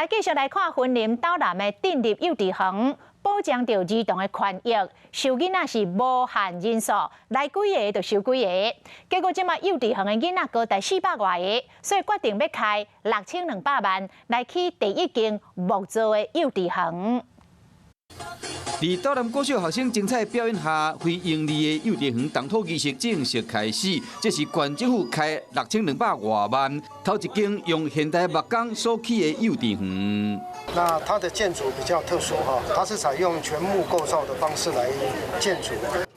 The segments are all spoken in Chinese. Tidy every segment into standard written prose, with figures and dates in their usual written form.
继续来看云林岛南的订立幼稚园，保障着儿童的权益。收囡仔是无限人数，来几个就收几个。结果即马幼稚园的囡仔高达400外个，所以决定要开6200万来起第一间木造的幼稚园。在岛南国小学生精彩表演下，非盈利的幼稚园动土仪式正式开始。这是县政府开6200多万，头一间用现代木工所起的幼稚园。那它的建筑比较特殊哈，它是采用全木构造的方式来建筑。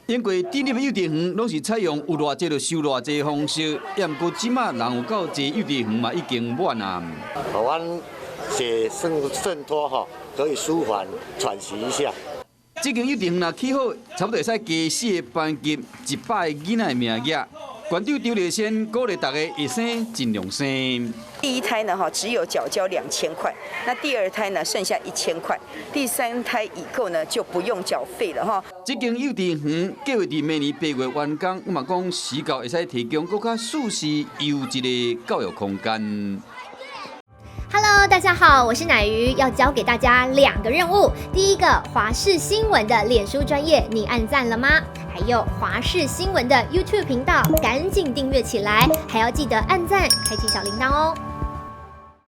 因过订立的幼稚园拢是采用有偌济就收偌济的方式，也毋过即马人有够济幼稚园嘛已经满啊。阮血渗脱哈，可以舒缓喘息一下。这间幼稚园若起好，差不多会使加4个班级100个囡仔的名额。馆长周立先鼓励大家会生尽量生。第一胎呢，只有缴交2000块，那第二胎呢，剩下1000块，第三胎以后呢，就不用缴费了哈。这间幼稚园计划伫明年8月完工，嘛讲市教会使提供更加舒适优质的教育空间。Hello， 大家好，我是乃瑜，要教给大家2个任务。第一个，华视新闻的脸书专页，你按赞了吗？还有华视新闻的 YouTube 频道，赶紧订阅起来，还要记得按赞，开启小铃铛哦。